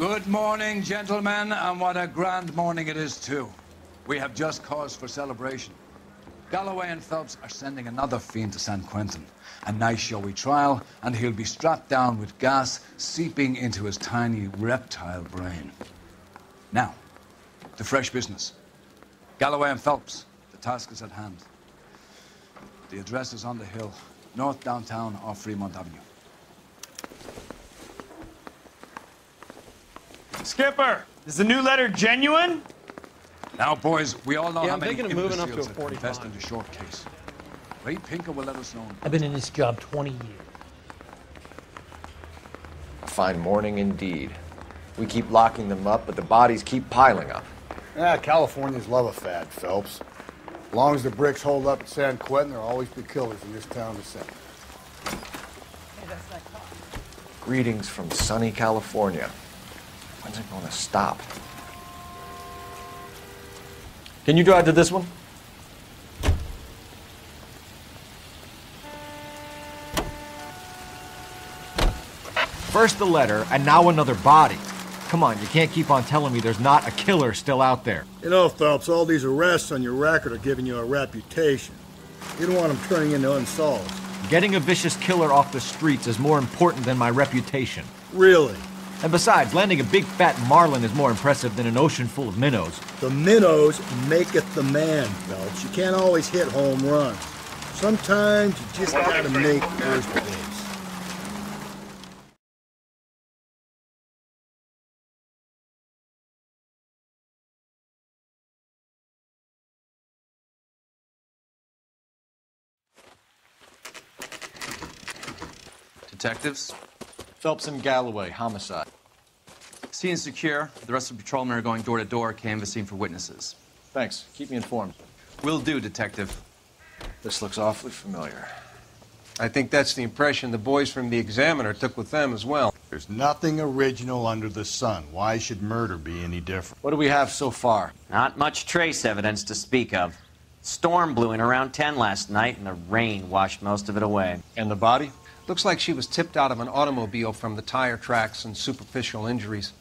Good morning, gentlemen, and what a grand morning it is, too. We have just cause for celebration. Galloway and Phelps are sending another fiend to San Quentin. A nice showy trial, and he'll be strapped down with gas seeping into his tiny reptile brain. Now, to fresh business. Galloway and Phelps, the task is at hand. The address is on the hill, north downtown off Fremont Avenue. Skipper, is the new letter genuine? Now, boys, we all know how I'm many thinking of moving up to a imbeciles have 45. confessed in the short case. Ray Pinker will let us know. I've been in this job 20 years. A fine morning indeed. We keep locking them up, but the bodies keep piling up. Yeah, Californians love a fad, Phelps. As long as the bricks hold up at San Quentin, there'll always be killers in this town to sing. Greetings from sunny California. When's it going to stop? Can you drive to this one? First the letter, and now another body. Come on, you can't keep on telling me there's not a killer still out there. You know, Phelps, all these arrests on your record are giving you a reputation. You don't want them turning into unsolved. Getting a vicious killer off the streets is more important than my reputation. Really? And besides, landing a big fat marlin is more impressive than an ocean full of minnows. The minnows maketh the man, Phelps. You can't always hit home runs. Sometimes you just gotta make first base. Detectives? Phelps and Galloway, homicide. Scene is secure. The rest of the patrolmen are going door to door, canvassing for witnesses. Thanks. Keep me informed. Will do, Detective. This looks awfully familiar. I think that's the impression the boys from the Examiner took with them as well. There's nothing original under the sun. Why should murder be any different? What do we have so far? Not much trace evidence to speak of. Storm blew in around 10 last night, and the rain washed most of it away. And the body? Looks like she was tipped out of an automobile from the tire tracks and superficial injuries.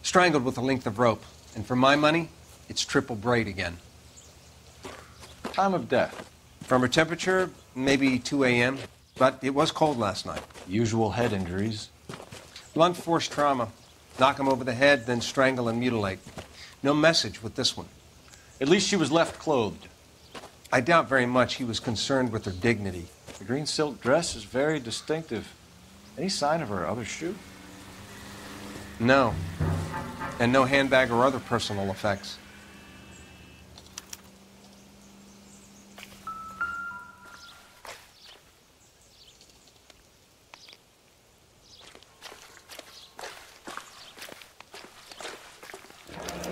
Strangled with a length of rope. And for my money, it's triple braid again. Time of death? From her temperature, maybe 2 a.m., but it was cold last night. Usual head injuries. Blunt force trauma. Knock him over the head, then strangle and mutilate. No message with this one. At least she was left clothed. I doubt very much he was concerned with her dignity. The green silk dress is very distinctive. Any sign of her other shoe? No. And no handbag or other personal effects.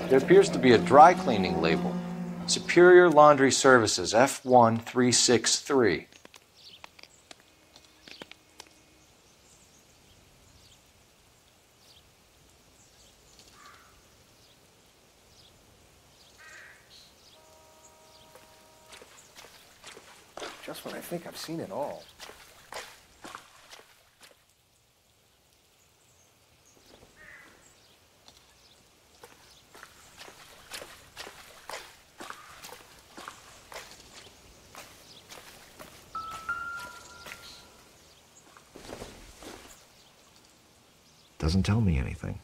There appears to be a dry cleaning label. Superior Laundry Services, F1363. Just when I think I've seen it all. Doesn't tell me anything.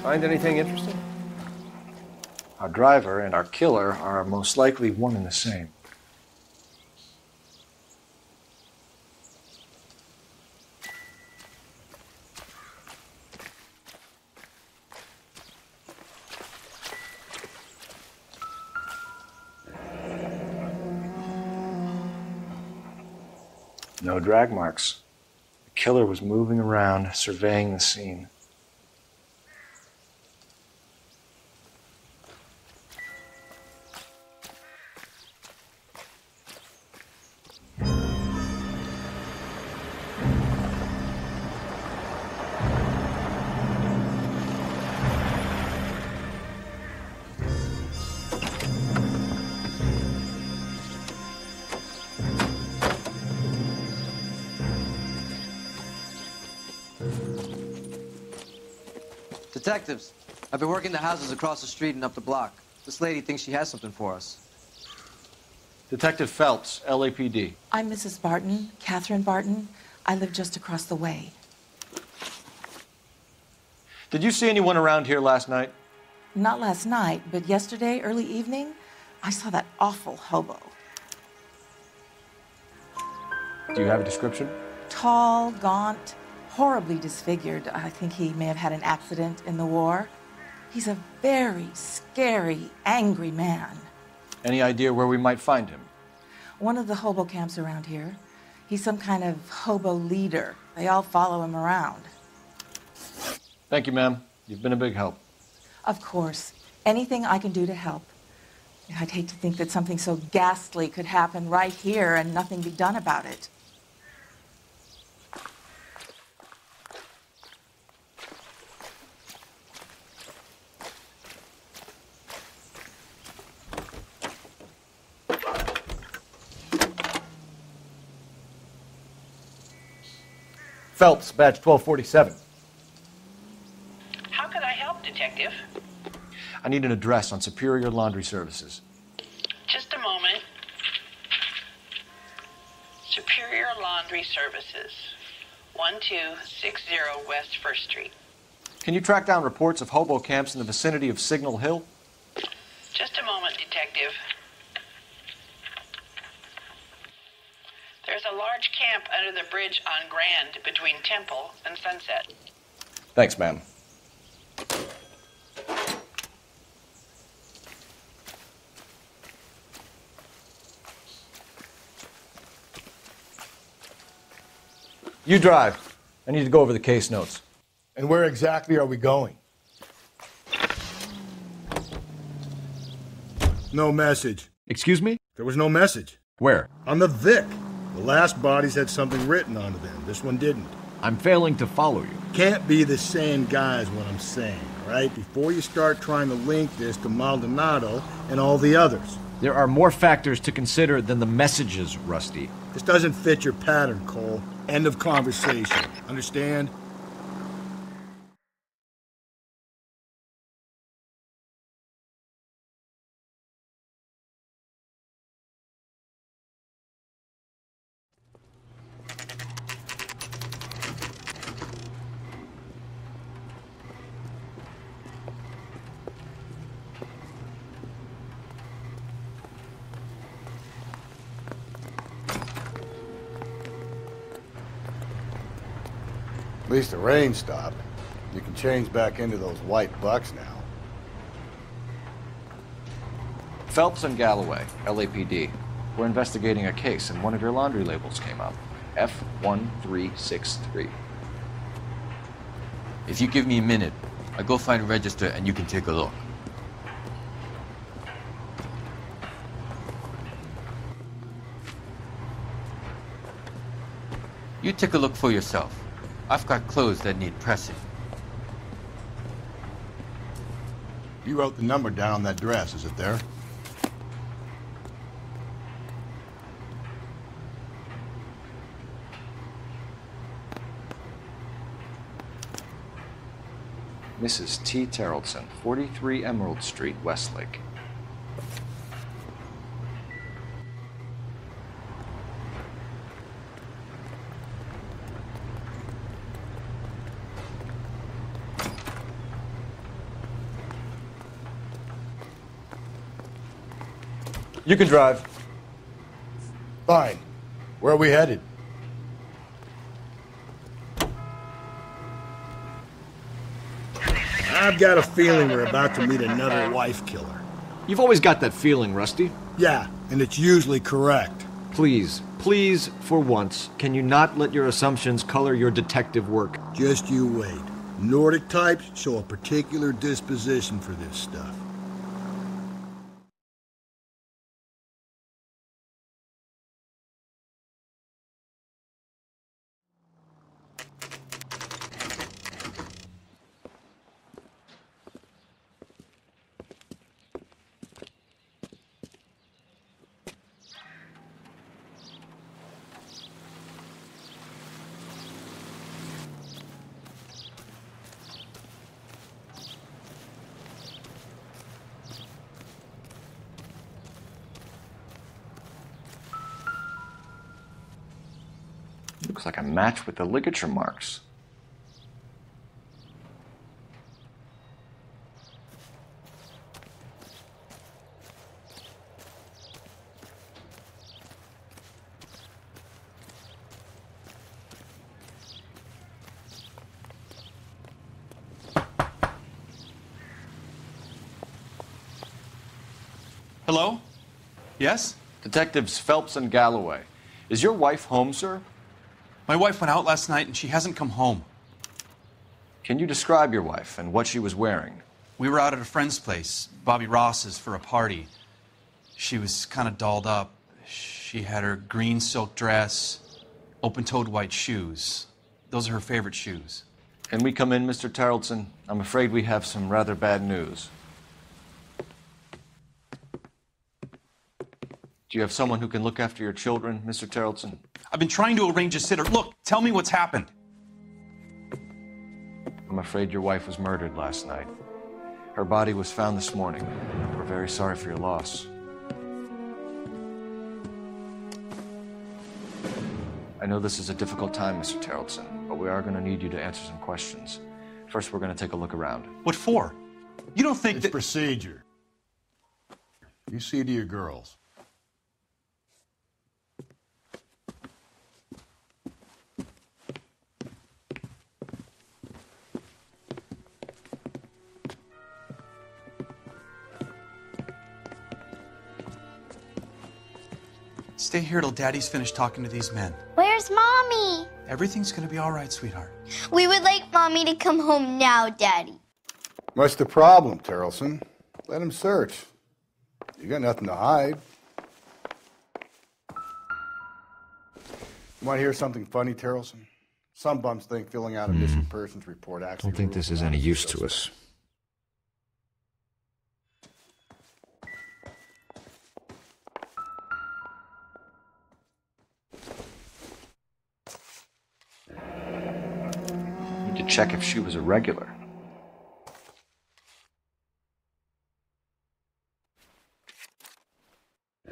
Find anything interesting? Our driver and our killer are most likely one and the same. No drag marks. The killer was moving around, surveying the scene. Detectives, I've been working the houses across the street and up the block. This lady thinks she has something for us. Detective Phelps, LAPD. I'm Mrs. Barton, Catherine Barton. I live just across the way. Did you see anyone around here last night? Not last night, but yesterday, early evening, I saw that awful hobo. Do you have a description? Tall, gaunt, horribly disfigured. I think he may have had an accident in the war. He's a very scary, angry man. Any idea where we might find him? One of the hobo camps around here. He's some kind of hobo leader. They all follow him around. Thank you, ma'am. You've been a big help. Of course. Anything I can do to help. I'd hate to think that something so ghastly could happen right here and nothing be done about it. Phelps, badge 1247. How can I help, Detective? I need an address on Superior Laundry Services. Just a moment. Superior Laundry Services, 1260 West 1st Street. Can you track down reports of hobo camps in the vicinity of Signal Hill? Just a moment, Detective. There's a large camp under the bridge on Grand between Temple and Sunset. Thanks, ma'am. You drive. I need to go over the case notes. And where exactly are we going? No message. Excuse me? There was no message. Where? On the Vic. The last bodies had something written onto them. This one didn't. I'm failing to follow you. Can't be the same guy is what I'm saying, all right? Before you start trying to link this to Maldonado and all the others. There are more factors to consider than the messages, Rusty. This doesn't fit your pattern, Cole. End of conversation. Understand? At least the rain stopped. You can change back into those white bucks now. Phelps and Galloway, LAPD. We're investigating a case and one of your laundry labels came up. F1363. If you give me a minute, I'll go find a register and you can take a look. You take a look for yourself. I've got clothes that need pressing. You wrote the number down on that dress, is it there? Mrs. T. Terrellson, 43 Emerald Street, Westlake. You can drive. Fine. Where are we headed? I've got a feeling we're about to meet another wife killer. You've always got that feeling, Rusty. Yeah, and it's usually correct. Please, please, for once, can you not let your assumptions color your detective work? Just you wait. Nordic types show a particular disposition for this stuff. Looks like a match with the ligature marks. Hello? Yes? Detectives Phelps and Galloway. Is your wife home, sir? My wife went out last night and she hasn't come home. Can you describe your wife and what she was wearing? We were out at a friend's place, Bobby Ross's, for a party. She was kind of dolled up. She had her green silk dress, open-toed white shoes. Those are her favorite shoes. Can we come in, Mr. Tarleton? I'm afraid we have some rather bad news. Do you have someone who can look after your children, Mr. Tarleton? I've been trying to arrange a sitter. Look, tell me what's happened. I'm afraid your wife was murdered last night. Her body was found this morning. We're very sorry for your loss. I know this is a difficult time, Mr. Tarleton, but we are going to need you to answer some questions. First, we're going to take a look around. What for? You don't think It's procedure. You see to your girls. Stay here till Daddy's finished talking to these men. Where's Mommy? Everything's gonna be all right, sweetheart. We would like Mommy to come home now, Daddy. What's the problem, Tarleton? Let him search. You got nothing to hide. Want to hear something funny, Tarleton? Some bums think filling out a missing persons report actually... I don't think this is any use to us. To check if she was a regular.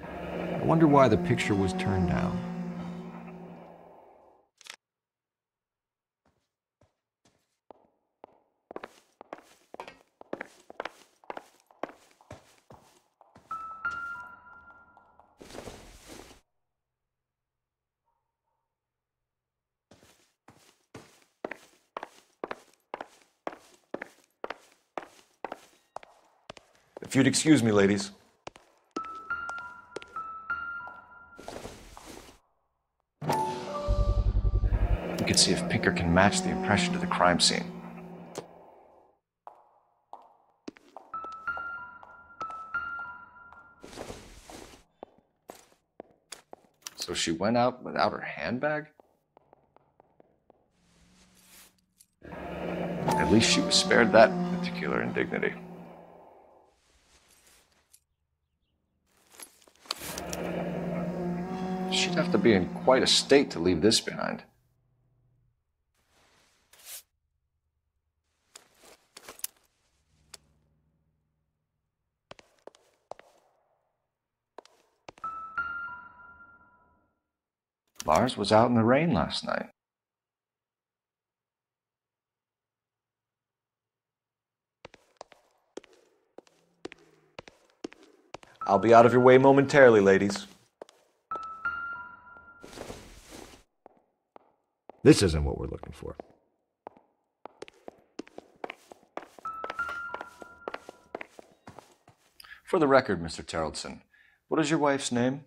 I wonder why the picture was turned down. If you'd excuse me, ladies. We could see if Pinker can match the impression to the crime scene. So she went out without her handbag? At least she was spared that particular indignity. She'd have to be in quite a state to leave this behind. Lars was out in the rain last night. I'll be out of your way momentarily, ladies. This isn't what we're looking for. For the record, Mr. Tarleton, what is your wife's name?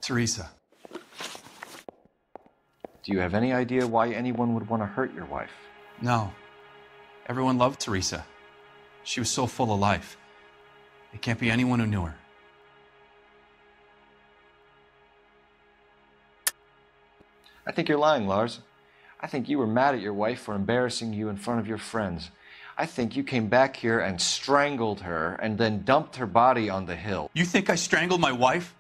Teresa. Do you have any idea why anyone would want to hurt your wife? No. Everyone loved Teresa. She was so full of life. It can't be anyone who knew her. I think you're lying, Lars. I think you were mad at your wife for embarrassing you in front of your friends. I think you came back here and strangled her and then dumped her body on the hill. You think I strangled my wife?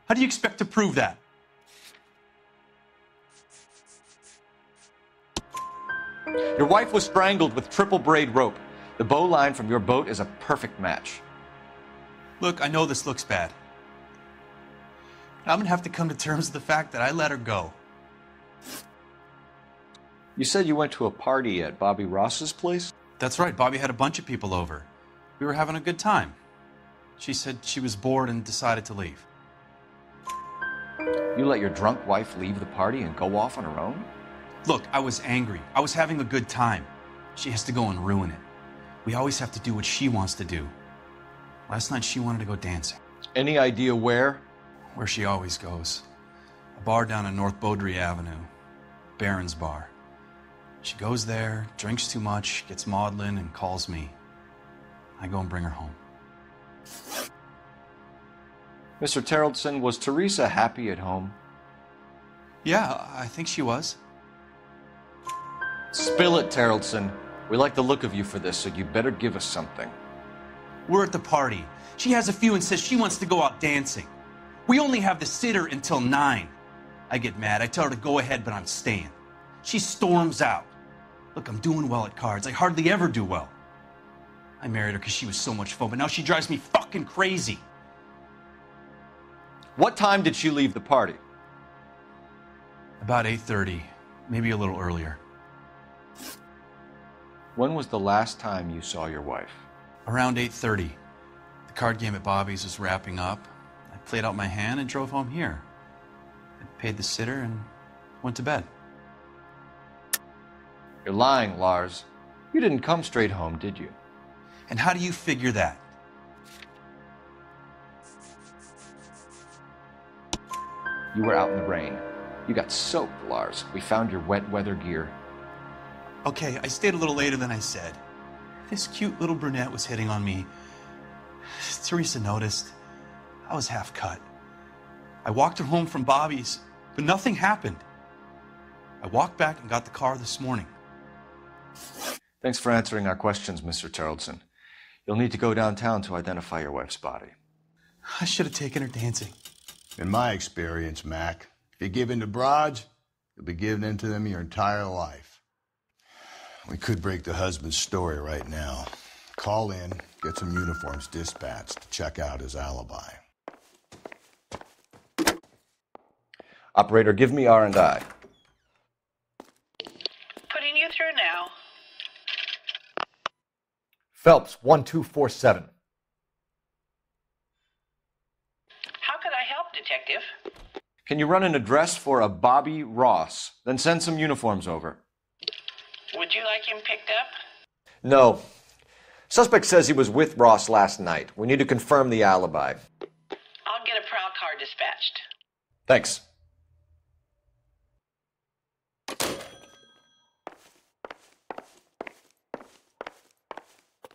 How do you expect to prove that? Your wife was strangled with triple braid rope. The bow line from your boat is a perfect match. Look, I know this looks bad. I'm gonna have to come to terms with the fact that I let her go. You said you went to a party at Bobby Ross's place? That's right. Bobby had a bunch of people over. We were having a good time. She said she was bored and decided to leave. You let your drunk wife leave the party and go off on her own? Look, I was angry. I was having a good time. She has to go and ruin it. We always have to do what she wants to do. Last night she wanted to go dancing. Any idea where? Where she always goes. A bar down on North Beaudry Avenue. Barron's Bar. She goes there, drinks too much, gets maudlin, and calls me. I go and bring her home. Mr. Terrellson, was Teresa happy at home? Yeah, I think she was. Spill it, Terrellson. We like the look of you for this, so you better give us something. We're at the party. She has a few and says she wants to go out dancing. We only have the sitter until 9. I get mad. I tell her to go ahead, but I'm staying. She storms out. Look, I'm doing well at cards. I hardly ever do well. I married her because she was so much fun, but now she drives me fucking crazy. What time did she leave the party? About 8:30, maybe a little earlier. When was the last time you saw your wife? Around 8:30. The card game at Bobby's was wrapping up. I played out my hand and drove home here. I paid the sitter and went to bed. You're lying, Lars. You didn't come straight home, did you? And how do you figure that? You were out in the rain. You got soaked, Lars. We found your wet weather gear. Okay, I stayed a little later than I said. This cute little brunette was hitting on me. Teresa noticed. I was half cut. I walked her home from Bobby's, but nothing happened. I walked back and got the car this morning. Thanks for answering our questions, Mr. Terrellson. You'll need to go downtown to identify your wife's body. I should have taken her dancing. In my experience, Mac, if you give in to broads, you'll be giving in to them your entire life. We could break the husband's story right now. Call in, get some uniforms dispatched to check out his alibi. Operator, give me R&I. Putting you through now. Phelps, 1247. How could I help, Detective? Can you run an address for a Bobby Ross? Then send some uniforms over. Would you like him picked up? No. Suspect says he was with Ross last night. We need to confirm the alibi. I'll get a prowl car dispatched. Thanks.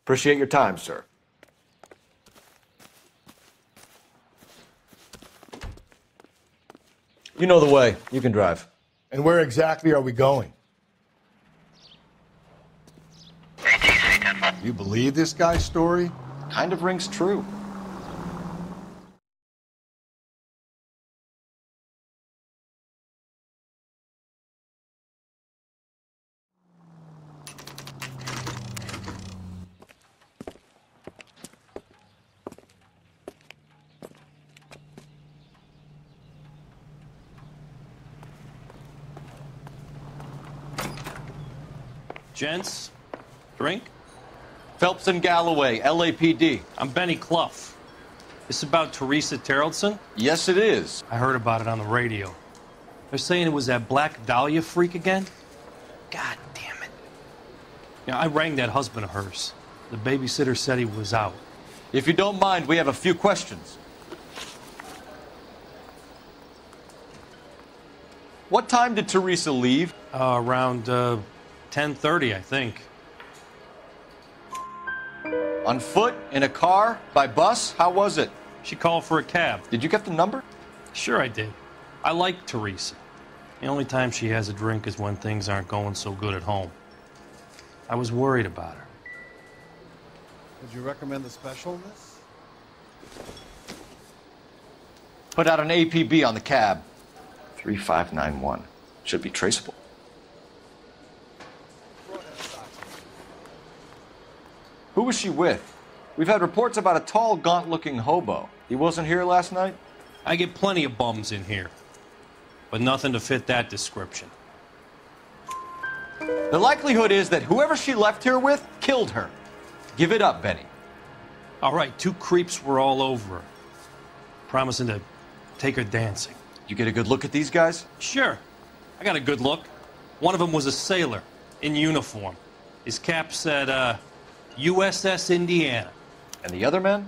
Appreciate your time, sir. You know the way. You can drive. And where exactly are we going? You believe this guy's story? Kind of rings true. Gents, drink? Phelps and Galloway, LAPD. I'm Benny Clough. This about Teresa Terrellson? Yes, it is. I heard about it on the radio. They're saying it was that Black Dahlia freak again? God damn it. Yeah, I rang that husband of hers. The babysitter said he was out. If you don't mind, we have a few questions. What time did Teresa leave? Around 10:30, I think. On foot? In a car? By bus? How was it? She called for a cab. Did you get the number? Sure I did. I like Teresa. The only time she has a drink is when things aren't going so good at home. I was worried about her. Would you recommend the special in this? Put out an APB on the cab. 3591. Should be traceable. Who was she with? We've had reports about a tall, gaunt-looking hobo. He wasn't here last night? I get plenty of bums in here, but nothing to fit that description. The likelihood is that whoever she left here with killed her. Give it up, Benny. All right, 2 creeps were all over her, promising to take her dancing. You get a good look at these guys? Sure. I got a good look. One of them was a sailor in uniform. His cap said, USS Indiana. And the other man?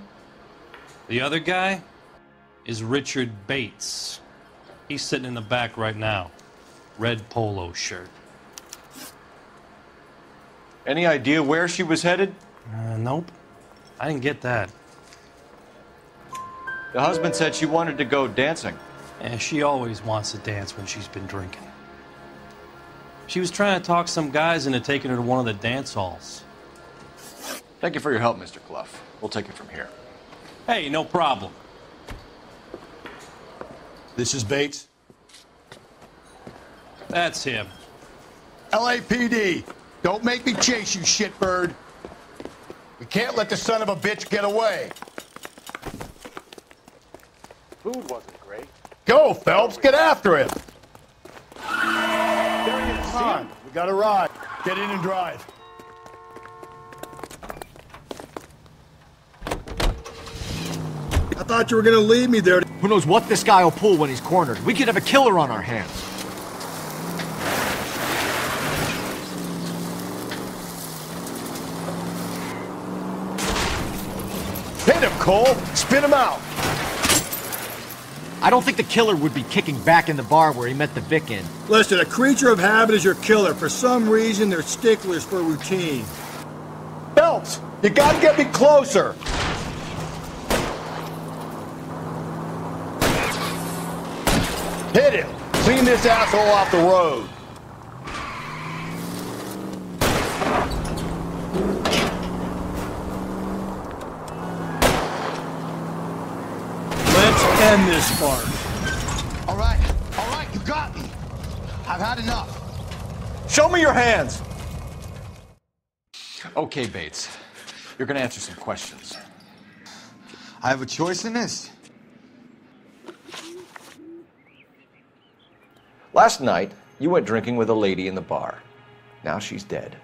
The other guy is Richard Bates. He's sitting in the back right now. Red polo shirt. Any idea where she was headed? Nope. I didn't get that. The husband said she wanted to go dancing. And she always wants to dance when she's been drinking. She was trying to talk some guys into taking her to one of the dance halls. Thank you for your help, Mr. Clough. We'll take it from here. Hey, no problem. This is Bates. That's him. LAPD, don't make me chase you, shitbird. We can't let the son of a bitch get away. Food wasn't great. Go, Phelps, get after him. There he is. Come on, we got a ride. Get in and drive. I thought you were gonna leave me there. Who knows what this guy will pull when he's cornered? We could have a killer on our hands. Hit him, Cole. Spin him out. I don't think the killer would be kicking back in the bar where he met the Vic in. Listen, a creature of habit is your killer. For some reason, they're sticklers for routine. Phelps, you gotta get me closer. Hit him. Clean this asshole off the road. Let's end this farce. All right, you got me. I've had enough. Show me your hands. Okay, Bates. You're gonna answer some questions. I have a choice in this. Last night, you went drinking with a lady in the bar. Now she's dead.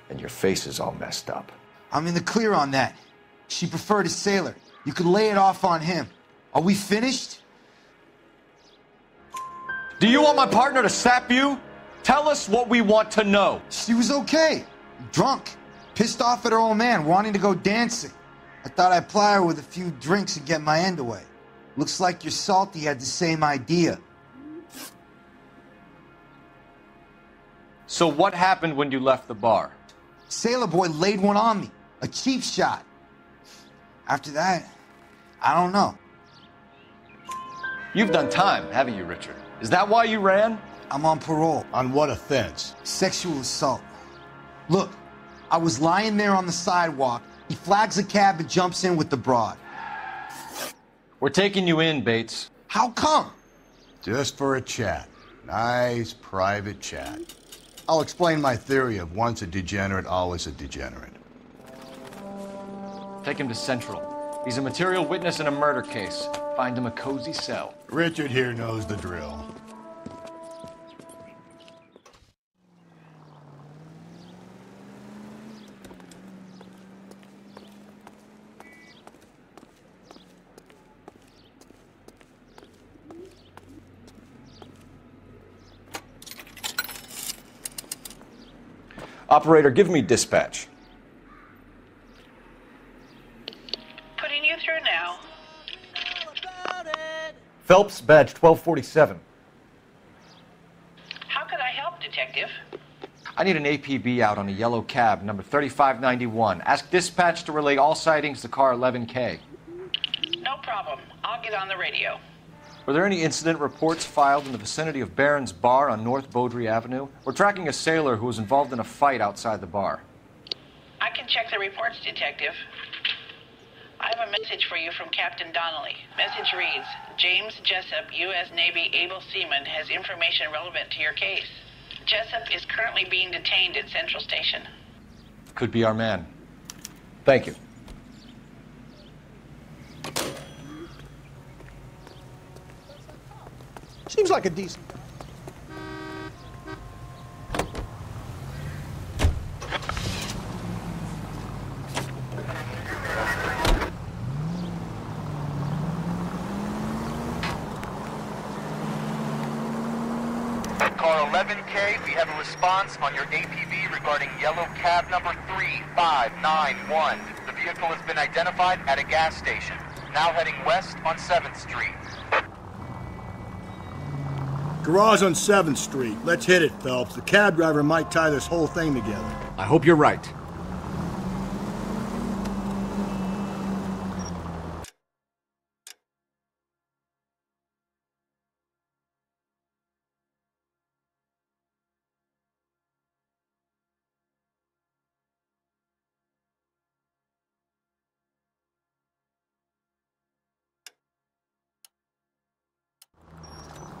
And your face is all messed up. I'm in the clear on that. She preferred a sailor. You could lay it off on him. Are we finished? Do you want my partner to sap you? Tell us what we want to know. She was okay. Drunk. Pissed off at her old man, wanting to go dancing. I thought I'd ply her with a few drinks and get my end away. Looks like your salty had the same idea. So what happened when you left the bar? Sailor boy laid one on me. A cheap shot. After that, I don't know. You've done time, haven't you, Richard? Is that why you ran? I'm on parole. On what offense? Sexual assault. Look, I was lying there on the sidewalk. He flags a cab and jumps in with the broad. We're taking you in, Bates. How come? Just for a chat. Nice private chat. I'll explain my theory of once a degenerate, always a degenerate. Take him to Central. He's a material witness in a murder case. Find him a cozy cell. Richard here knows the drill. Operator, give me dispatch. Putting you through now. Phelps, badge 1247. How could I help, Detective? I need an APB out on a yellow cab, number 3591. Ask dispatch to relay all sightings to car 11K. No problem. I'll get on the radio. Were there any incident reports filed in the vicinity of Barron's Bar on North Beaudry Avenue? We're tracking a sailor who was involved in a fight outside the bar. I can check the reports, Detective. I have a message for you from Captain Donnelly. Message reads, James Jessup, U.S. Navy able seaman, has information relevant to your case. Jessup is currently being detained at Central Station. Could be our man. Thank you. Seems like a decent... Car 11K, we have a response on your APV regarding yellow cab number 3591. The vehicle has been identified at a gas station. Now heading west on 7th Street. Garage on 7th Street. Let's hit it, Phelps. The cab driver might tie this whole thing together. I hope you're right.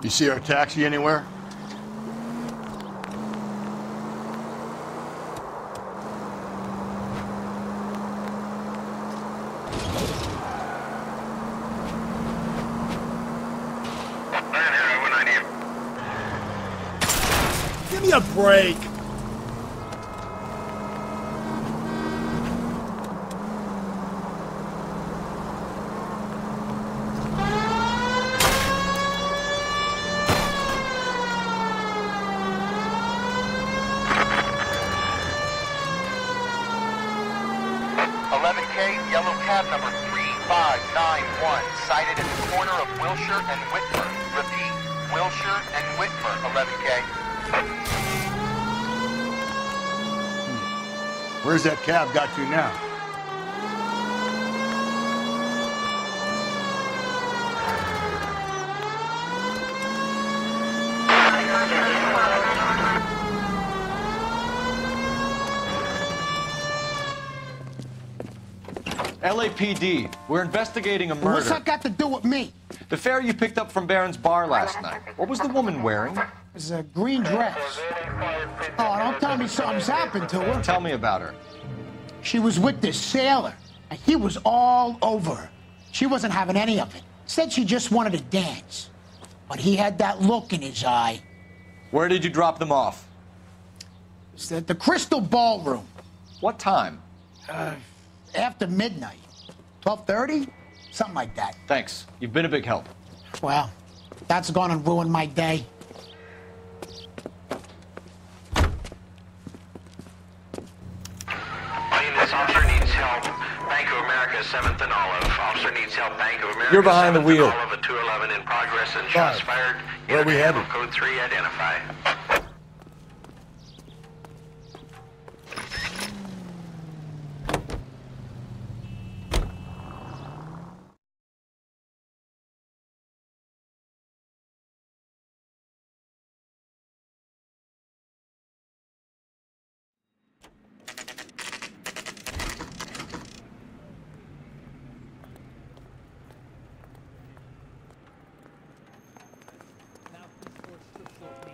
You see our taxi anywhere? Give me a break. Yellow cab number 3591, sighted at the corner of Wilshire and Whitmer. Repeat, Wilshire and Whitmer, 11K. Where's that cab got you now? LAPD, we're investigating a murder. What's that got to do with me? The fare you picked up from Barron's bar last night. What was the woman wearing? It was a green dress. Oh, don't tell me something's happened to her. Tell me about her. She was with this sailor, and he was all over her. She wasn't having any of it. Said she just wanted to dance. But he had that look in his eye. Where did you drop them off? It's at the Crystal Ballroom. What time? After midnight. 12:30? Something like that. Thanks. You've been a big help. Well, that's gone and ruined my day. This officer needs help. Bank of America, 7th and Olive. Officer needs help. Bank of America. You're behind the wheel. Olive at 211 in progress and shots fired. Where are we headed? Code 3 identify.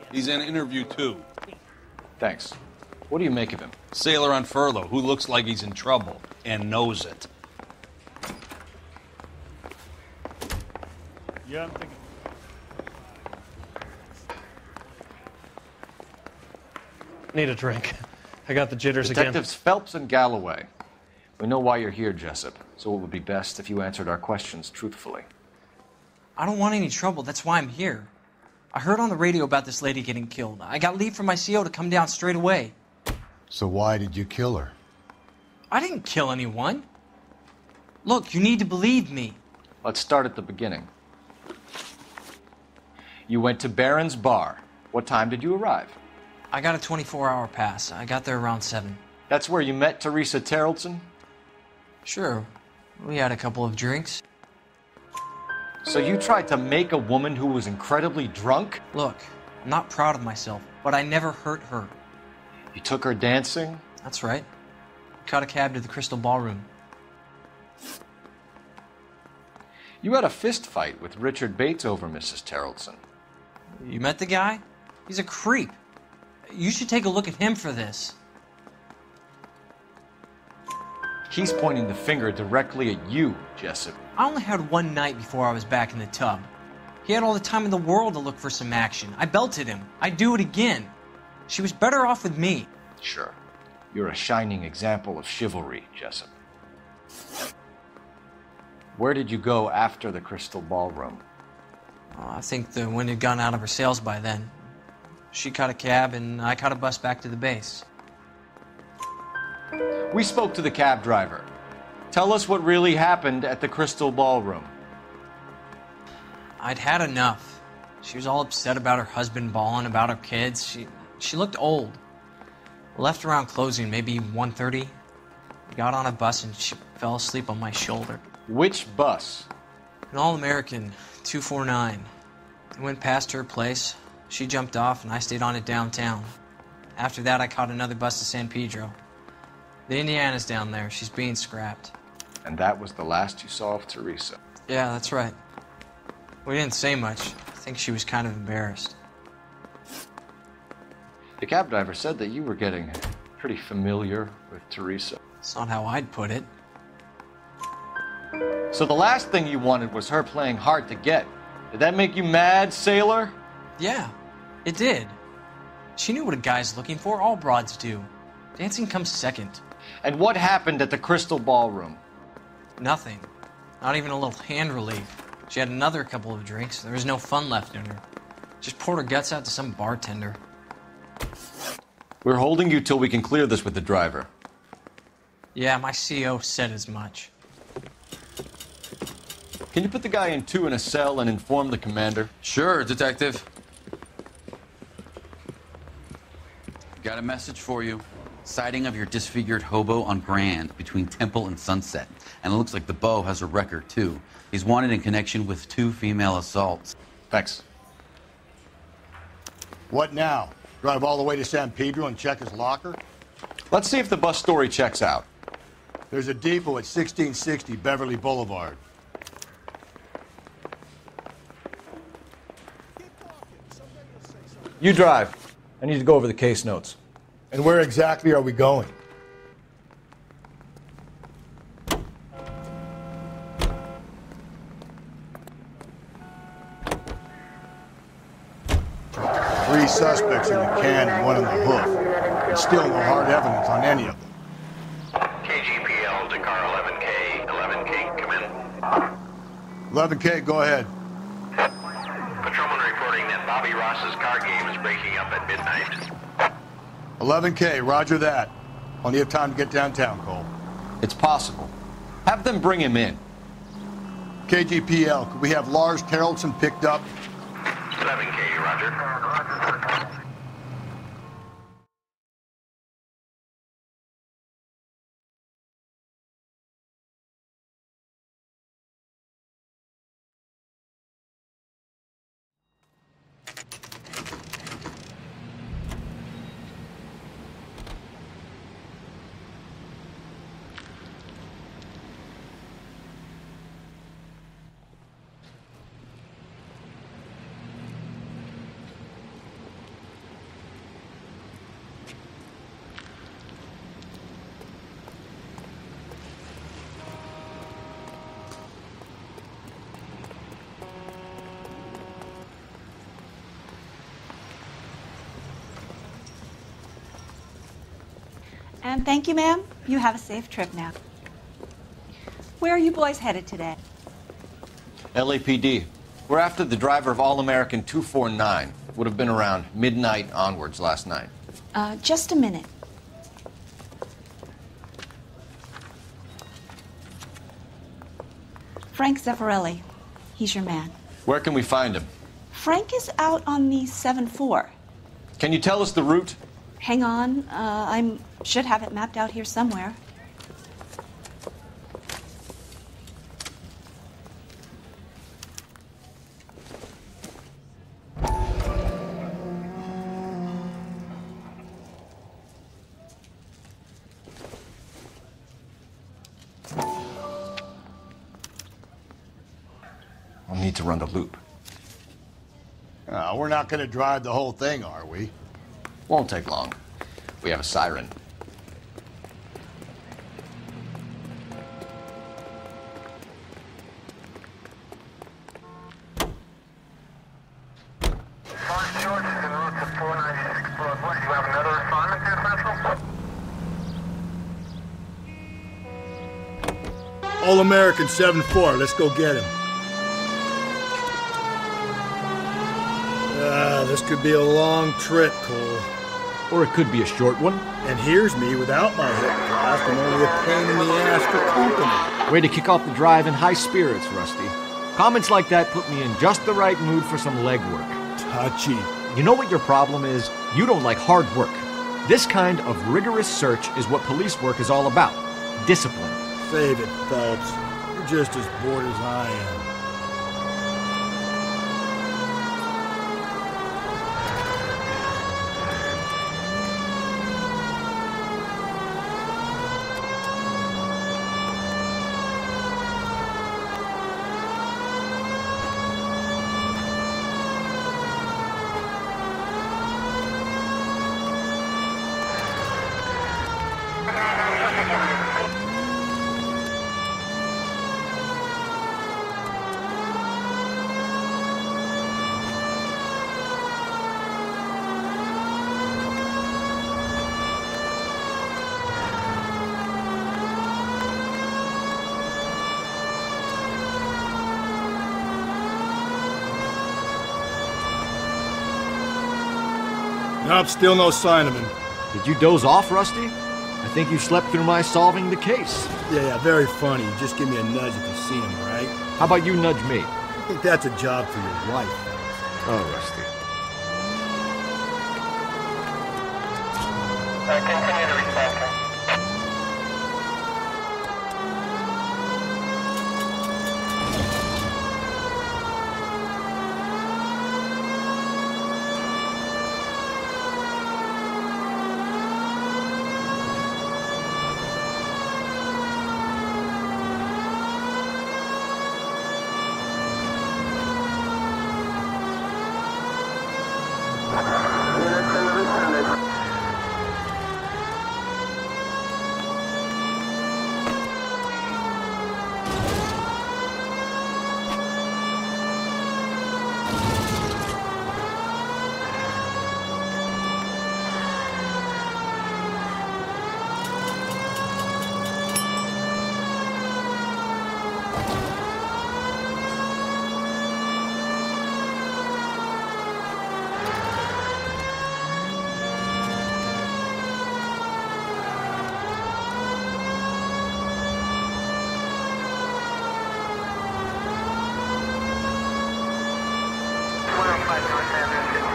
He's in interview 2. Thanks. What do you make of him? Sailor on furlough who looks like he's in trouble and knows it. Yeah, I'm thinking. Need a drink. I got the jitters Detectives Phelps and Galloway. We know why you're here, Jessup, so it would be best if you answered our questions truthfully. I don't want any trouble. That's why I'm here. I heard on the radio about this lady getting killed. I got leave from my CO to come down straight away. So why did you kill her? I didn't kill anyone. Look, you need to believe me. Let's start at the beginning. You went to Barron's bar. What time did you arrive? I got a 24-hour pass. I got there around 7. That's where you met Teresa Terrellson? Sure. We had a couple of drinks. So you tried to make a woman who was incredibly drunk? Look, I'm not proud of myself, but I never hurt her. You took her dancing? That's right. Caught a cab to the Crystal Ballroom. You had a fist fight with Richard Bates over Mrs. Terrellson. You met the guy? He's a creep. You should take a look at him for this. He's pointing the finger directly at you, Jessup. I only had one night before I was back in the tub. He had all the time in the world to look for some action. I belted him. I'd do it again. She was better off with me. Sure. You're a shining example of chivalry, Jessup. Where did you go after the Crystal Ballroom? I think the wind had gone out of her sails by then. She caught a cab, and I caught a bus back to the base. We spoke to the cab driver. Tell us what really happened at the Crystal Ballroom. I'd had enough. She was all upset about her husband bawling about her kids. She looked old. We left around closing, maybe 1:30. We got on a bus and she fell asleep on my shoulder. Which bus? An All-American, 249. I went past her place. She jumped off and I stayed on it downtown. After that, I caught another bus to San Pedro. The Indiana's down there. She's being scrapped. And that was the last you saw of Teresa? Yeah, that's right. We didn't say much. I think she was kind of embarrassed. The cab driver said that you were getting pretty familiar with Teresa. It's not how I'd put it. So the last thing you wanted was her playing hard to get. Did that make you mad, sailor? Yeah, it did. She knew what a guy's looking for. All broads do. Dancing comes second. And what happened at the Crystal Ballroom? Nothing. Not even a little hand relief. She had another couple of drinks. There was no fun left in her. Just poured her guts out to some bartender. We're holding you till we can clear this with the driver. Yeah, my CO said as much. Can you put the guy in 2 in a cell and inform the commander? Sure, Detective. Got a message for you. Sighting of your disfigured hobo on Grand between Temple and Sunset. And it looks like the beau has a record, too. He's wanted in connection with 2 female assaults. Thanks. What now? Drive all the way to San Pedro and check his locker? Let's see if the bus story checks out. There's a depot at 1660 Beverly Boulevard. You drive. I need to go over the case notes. And where exactly are we going? Three suspects in the can and 1 on the hoof. And still no hard evidence on any of them. KGPL to car 11K. 11K, come in. 11K, go ahead. Patrolman reporting that Bobby Ross's car game is breaking up at midnight. 11K, roger that. Plenty of time to get downtown, Cole. It's possible. Have them bring him in. KGPL, could we have Lars Carrollson picked up? 11K, roger. And thank you, ma'am. You have a safe trip now. Where are you boys headed today? LAPD. We're after the driver of All-American 249. Would have been around midnight onwards last night. Just a minute. Frank Zeffirelli. He's your man. Where can we find him? Frank is out on the 7-4. Can you tell us the route? Hang on. I should have it mapped out here somewhere. I'll need to run the loop. We're not going to drive the whole thing, are we? Won't take long. We have a siren. All-American 7-4. Let's go get him. The This could be a long trip, Cole. Or it could be a short one. And here's me without my hip flask and only a pain in the ass for company. Way to kick off the drive in high spirits, Rusty. Comments like that put me in just the right mood for some legwork. Touchy. You know what your problem is? You don't like hard work. This kind of rigorous search is what police work is all about. Discipline. Save it, Phelps. You're just as bored as I am. Nope, still no sign of him. Did you doze off, Rusty? I think you slept through my solving the case. Yeah, very funny. Just give me a nudge if you see him, all right? How about you nudge me? I think that's a job for your wife. Oh, Rusty. Continue to respond.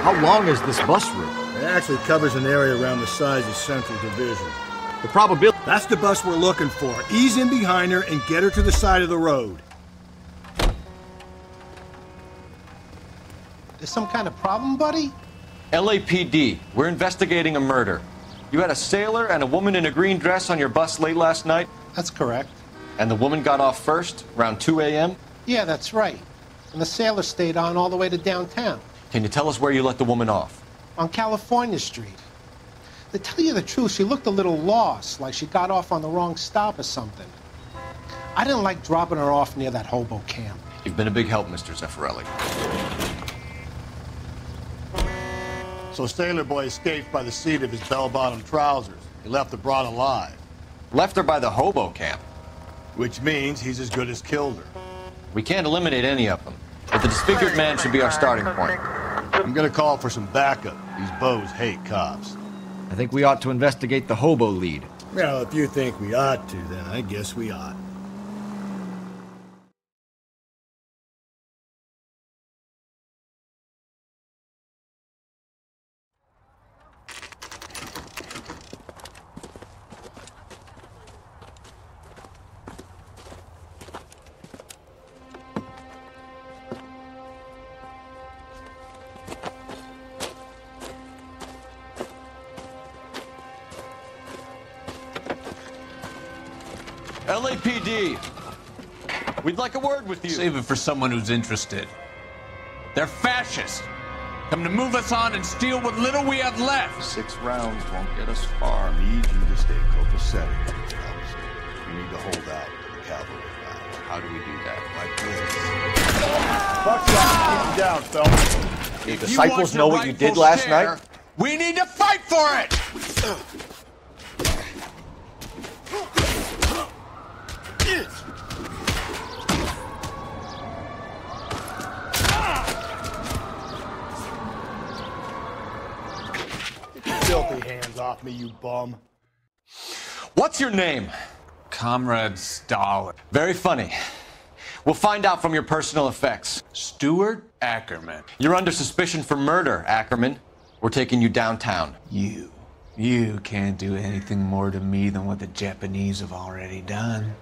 How long is this bus route? It actually covers an area around the size of Central Division. The probability... That's the bus we're looking for. Ease in behind her and get her to the side of the road. There's some kind of problem, buddy? LAPD, we're investigating a murder. You had a sailor and a woman in a green dress on your bus late last night? That's correct. And the woman got off first, around 2 a.m.? Yeah, that's right. And the sailor stayed on all the way to downtown. Can you tell us where you let the woman off? On California Street. To tell you the truth, she looked a little lost, like she got off on the wrong stop or something. I didn't like dropping her off near that hobo camp. You've been a big help, Mr. Zeffirelli. So Sailor Boy escaped by the seat of his bell-bottom trousers. He left the broad alive. Left her by the hobo camp. Which means he's as good as killed her. We can't eliminate any of them, but the disfigured man should be our starting point. I'm gonna call for some backup. These bows hate cops. I think we ought to investigate the hobo lead. Well, if you think we ought to, then I guess we ought. LAPD, we'd like a word with you. Save it for someone who's interested. They're fascists. Come to move us on and steal what little we have left. 6 rounds won't get us far. I need you to stay copacetic. You need to hold out to the cavalry round. How do we do that? Like this. Buckshot, keep him down, Phelps. The disciples know what you did last night? We need to fight for it! off me, you bum. What's your name? Comrade Stalin. Very funny. We'll find out from your personal effects. Stuart Ackerman. You're under suspicion for murder, Ackerman. We're taking you downtown. You can't do anything more to me than what the Japanese have already done.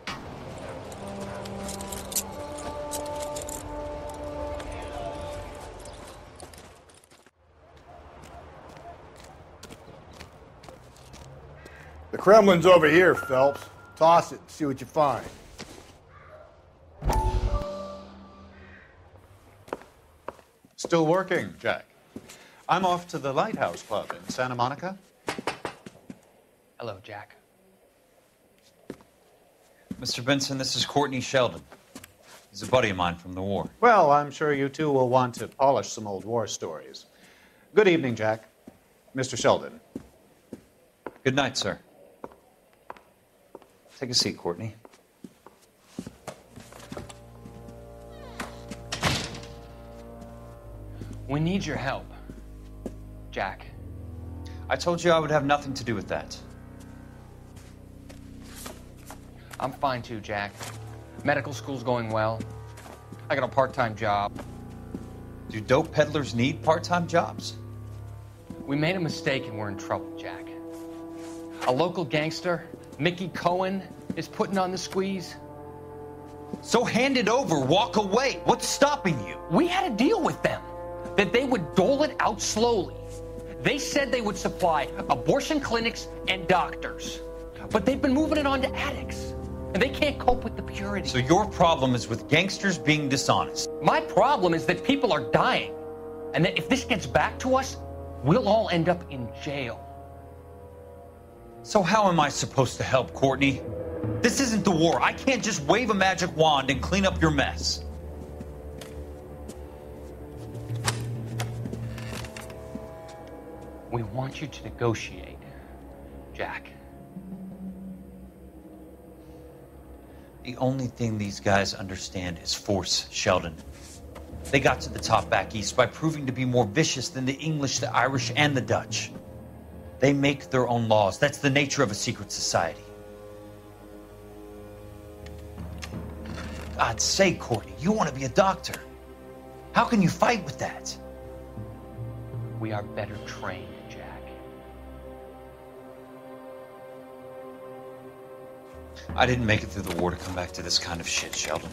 The Kremlin's over here, Phelps. Toss it and see what you find. Still working, Jack. I'm off to the Lighthouse Club in Santa Monica. Hello, Jack. Mr. Benson, this is Courtney Sheldon. He's a buddy of mine from the war. Well, I'm sure you two will want to polish some old war stories. Good evening, Jack. Mr. Sheldon. Good night, sir. Take a seat, Courtney. We need your help, Jack. I told you I would have nothing to do with that. I'm fine too, Jack. Medical school's going well. I got a part-time job. Do dope peddlers need part-time jobs? We made a mistake and we're in trouble, Jack. A local gangster, Mickey Cohen, is putting on the squeeze. So hand it over, walk away. What's stopping you? We had a deal with them that they would dole it out slowly. They said they would supply abortion clinics and doctors, but they've been moving it on to addicts, and they can't cope with the purity. So your problem is with gangsters being dishonest. My problem is that people are dying, and that if this gets back to us, we'll all end up in jail. So how am I supposed to help, Courtney? This isn't the war. I can't just wave a magic wand and clean up your mess. We want you to negotiate, Jack. The only thing these guys understand is force, Sheldon. They got to the top back east by proving to be more vicious than the English, the Irish, and the Dutch. They make their own laws. That's the nature of a secret society. God's sake, Courtney, you want to be a doctor. How can you fight with that? We are better trained, Jack. I didn't make it through the war to come back to this kind of shit, Sheldon.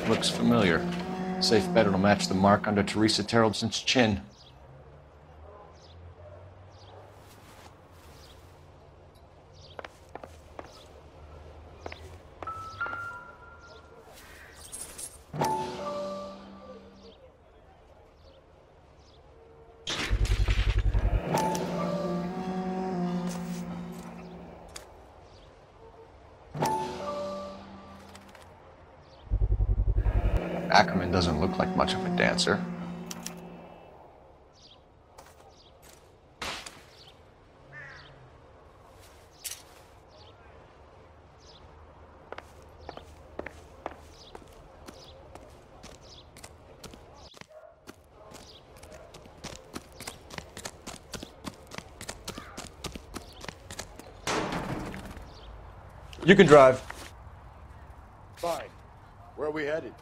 Looks familiar. Safe bet it'll match the mark under Teresa Terrelson's chin. Ackerman doesn't look like much of a dancer. You can drive. Fine. Where are we headed?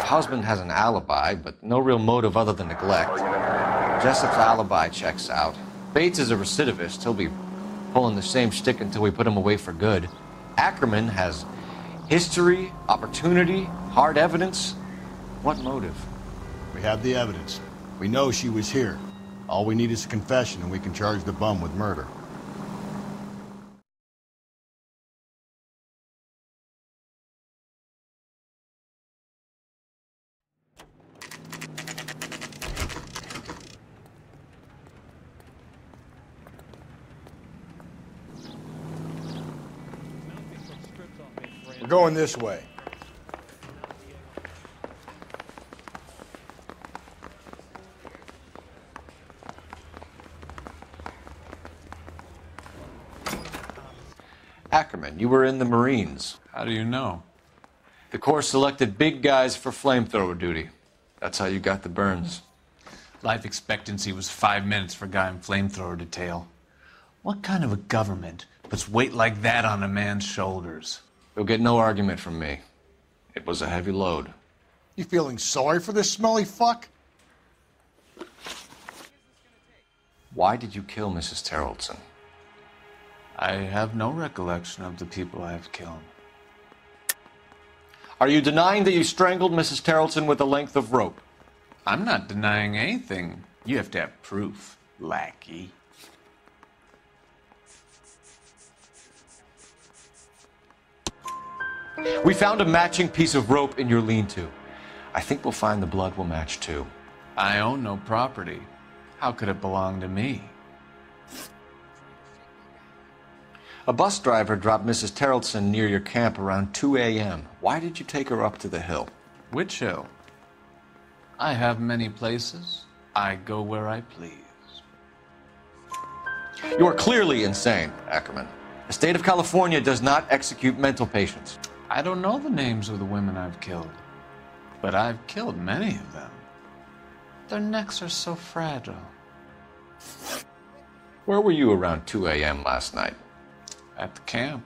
Husband has an alibi, but no real motive other than neglect. Jessup's alibi checks out. Bates is a recidivist. He'll be pulling the same shtick until we put him away for good. Ackerman has history, opportunity, hard evidence. What motive? We have the evidence. We know she was here. All we need is a confession, and we can charge the bum with murder. going this way. Ackerman, you were in the Marines. How do you know? The Corps selected big guys for flamethrower duty. That's how you got the burns. Life expectancy was 5 minutes for a guy in flamethrower detail. What kind of a government puts weight like that on a man's shoulders? You'll get no argument from me. It was a heavy load. You feeling sorry for this smelly fuck? Why did you kill Mrs. Terrelson? I have no recollection of the people I have killed. Are you denying that you strangled Mrs. Terrelson with a length of rope? I'm not denying anything. You have to have proof, lackey. We found a matching piece of rope in your lean-to. I think we'll find the blood will match too. I own no property. How could it belong to me? A bus driver dropped Mrs. Terrelson near your camp around 2 a.m. Why did you take her up to the hill? Which hill? I have many places. I go where I please. You are clearly insane, Ackerman. The state of California does not execute mental patients. I don't know the names of the women I've killed, but I've killed many of them. Their necks are so fragile. Where were you around 2 a.m. last night? At the camp.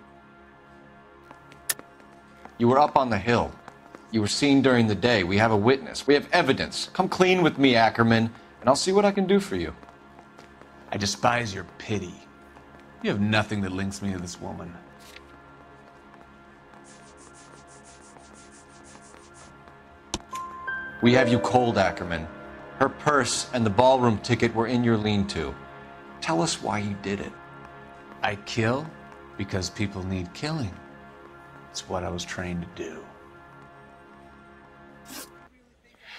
You were up on the hill. You were seen during the day. We have a witness. We have evidence. Come clean with me, Ackerman, and I'll see what I can do for you. I despise your pity. You have nothing that links me to this woman. We have you cold, Ackerman. Her purse and the ballroom ticket were in your lean-to. Tell us why you did it. I kill because people need killing. It's what I was trained to do.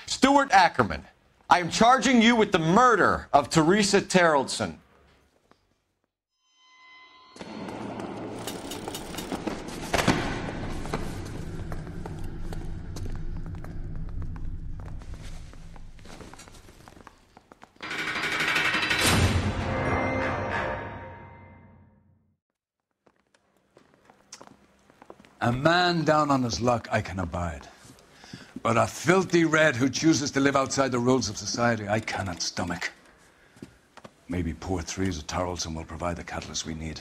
Stuart Ackerman, I am charging you with the murder of Teresa Terrelson. A man down on his luck I can abide. But a filthy red who chooses to live outside the rules of society, I cannot stomach. Maybe poor Teresa Terrelson will provide the catalyst we need.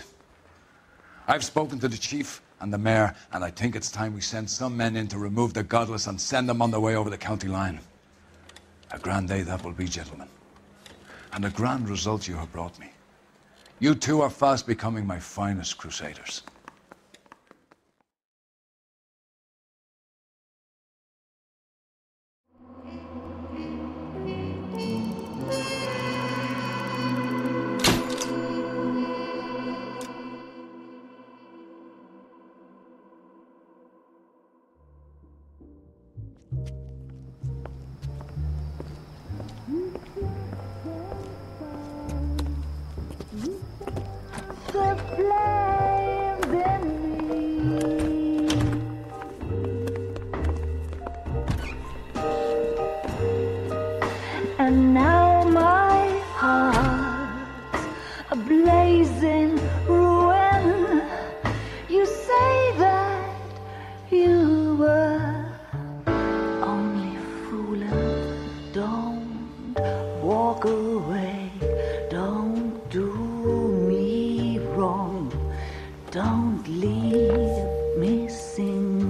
I've spoken to the chief and the mayor, and I think it's time we send some men in to remove the godless and send them on their way over the county line. A grand day that will be, gentlemen. And a grand result you have brought me. You two are fast becoming my finest crusaders. And now my heart's a blazing ruin. You say that you were only fooling. Don't walk away. Don't do me wrong. Don't leave me singing.